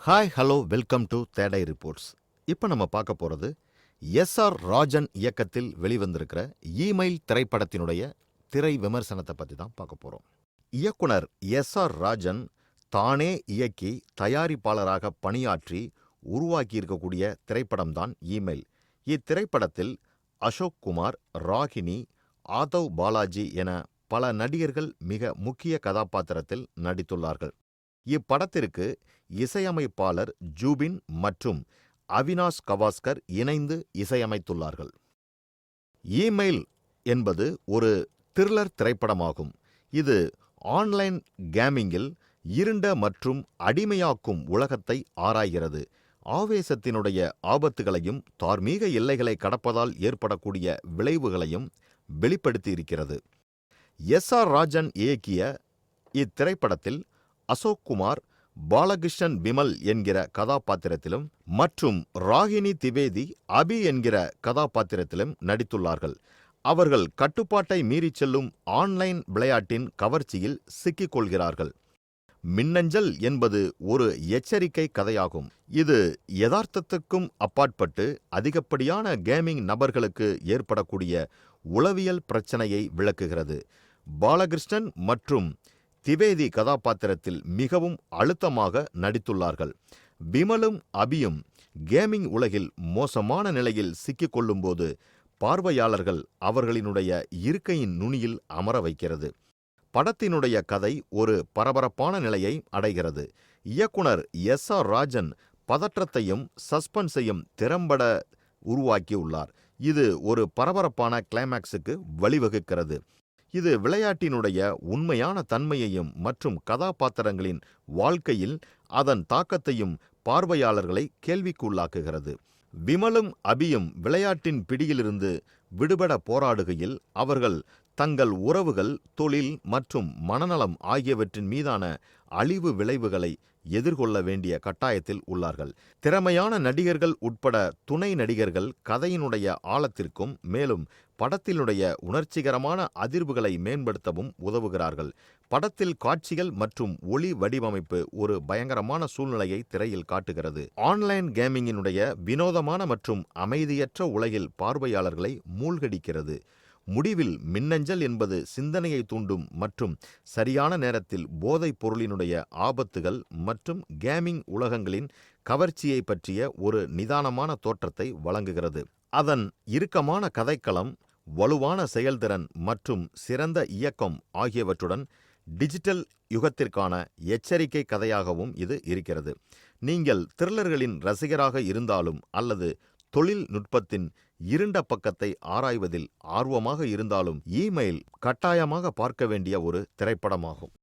Hi hello welcome to தேடை reports. இப்போ நம்ம பார்க்க போகிறது எஸ்.ஆர். ராஜன் இயக்கத்தில் வெளிவந்திருக்கிற இமெயில் திரைப்படத்தினுடைய திரை விமர்சனத்தை பற்றி தான் பார்க்க போகிறோம். இயக்குனர் எஸ்.ஆர். ராஜன் தானே இயக்கி தயாரிப்பாளராக பணியாற்றி உருவாக்கியிருக்கக்கூடிய திரைப்படம்தான் இமெயில். இத்திரைப்படத்தில் அசோக் குமார், ராகினி, ஆதவ் பாலாஜி என பல நடிகர்கள் மிக முக்கிய கதாபாத்திரத்தில் நடித்துள்ளார்கள். இப்படத்திற்கு இசையமைப்பாளர் ஜூபின் மற்றும் அவினாஷ் கவாஸ்கர் இணைந்து இசையமைத்துள்ளார்கள். இமெயில் என்பது ஒரு த்ரில்லர் திரைப்படமாகும். இது ஆன்லைன் கேமிங்கில் இருண்ட மற்றும் அடிமையாக்கும் உலகத்தை ஆராய்கிறது. ஆவேசத்தினுடைய ஆபத்துகளையும் தார்மீக எல்லைகளை கடப்பதால் ஏற்படக்கூடிய விளைவுகளையும் வெளிப்படுத்தியிருக்கிறது. எஸ்.ஆர். ராஜன் இயக்கிய இத்திரைப்படத்தில் அசோக் குமார், பாலகிருஷ்ணன் விமல் என்கிற கதாபாத்திரத்திலும் மற்றும் ராகினி திவேதி அபி என்கிற கதாபாத்திரத்திலும் நடித்துள்ளார்கள். அவர்கள் கட்டுப்பாட்டை மீறிச் செல்லும் ஆன்லைன் விளையாட்டின் கவர்ச்சியில் சிக்கிக் கொள்கிறார்கள். மின்னஞ்சல் என்பது ஒரு எச்சரிக்கை கதையாகும். இது யதார்த்தத்துக்கும் அப்பாற்பட்டு அதிகப்படியான கேமிங் நபர்களுக்கு ஏற்படக்கூடிய உளவியல் பிரச்சனையை விளக்குகிறது. பாலகிருஷ்ணன் மற்றும் திவேதி கதாபாத்திரத்தில் மிகவும் அழுத்தமாக நடித்துள்ளார்கள். விமலும் அபியும் கேமிங் உலகில் மோசமான நிலையில் சிக்கிக் கொள்ளும்போது பார்வையாளர்கள் அவர்களினுடைய இருக்கையின் நுனியில் அமர வைக்கிறது. படத்தினுடைய கதை ஒரு பரபரப்பான நிலையை அடைகிறது. இயக்குனர் எஸ்.ஆர். ராஜன் பதற்றத்தையும் சஸ்பென்ஸையும் திறம்பட உருவாக்கியுள்ளார். இது ஒரு பரபரப்பான கிளைமேக்ஸுக்கு வழிவகுக்கிறது. இது விளையாட்டினுடைய உண்மையான தன்மையையும் மற்றும் கதாபாத்திரங்களின் வாழ்க்கையில் அதன் தாக்கத்தையும் பார்வையாளர்களை கேள்விக்குள்ளாக்குகிறது. விமலும் அபியும் விளையாட்டின் பிடியிலிருந்து விடுபட போராடுகையில் அவர்கள் தங்கள் உறவுகள், தொழில் மற்றும் மனநலம் ஆகியவற்றின் மீதான அழிவு விளைவுகளை எதிர்கொள்ள வேண்டிய கட்டாயத்தில் உள்ளார்கள். திறமையான நடிகர்கள் உட்பட துணை நடிகர்கள் கதையினுடைய ஆழத்திற்கும் மேலும் படத்தினுடைய உணர்ச்சிகரமான அதிர்வுகளை மேம்படுத்தவும் உதவுகிறார்கள். படத்தில் காட்சிகள் மற்றும் ஒளி வடிவமைப்பு ஒரு பயங்கரமான சூழ்நிலையை திரையில் காட்டுகிறது. ஆன்லைன் கேமிங்கினுடைய வினோதமான மற்றும் அமைதியற்ற உலகில் பார்வையாளர்களை மூழ்கடிக்கிறது. முடிவில் மின்னஞ்சல் என்பது சிந்தனையை தூண்டும் மற்றும் சரியான நேரத்தில் போதைப் பொருளினுடைய ஆபத்துகள் மற்றும் கேமிங் உலகங்களின் கவர்ச்சியை பற்றிய ஒரு நிதானமான தோற்றத்தை வழங்குகிறது. அதன் இறுக்கமான கதைக்களம், வலுவான செயல்திறன் மற்றும் சிறந்த இயக்கம் ஆகியவற்றுடன் டிஜிட்டல் யுகத்திற்கான எச்சரிக்கை கதையாகவும் இது இருக்கிறது. நீங்கள் த்ரில்லர்களின் ரசிகராக இருந்தாலும் அல்லது தொழில்நுட்பத்தின் இருண்ட பக்கத்தை ஆராய்வதில் ஆர்வமாக இருந்தாலும் இமெயில் கட்டாயமாக பார்க்க வேண்டிய ஒரு திரைப்படமாகும்.